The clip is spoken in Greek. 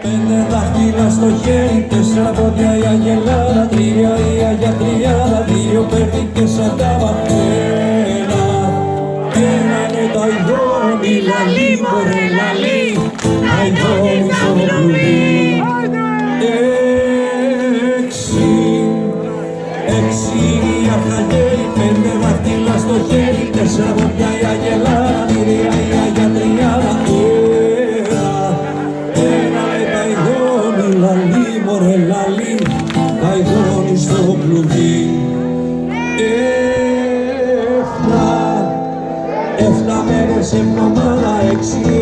Πέντε δάχτυλα στο χέρι, τέσσερα πόδια η αγελάδα, τρία η αγιατριάδα, δύο περνίκες σαν τα μαχαίρα. Ένα είναι τα ειδώνει, λαλί μωρέ λαλί, τα ειδώνει στο κλουβί. Έξι η αρχαγέρι, πέντε δάχτυλα στο χέρι, τέσσερα πόδια η αγελάδα, τρία η αγιατριάδα. Λαλί μωρέ λαλί, τα ειδώνει στο κλουβί. Εφτά μέρες εβδομάδα, 6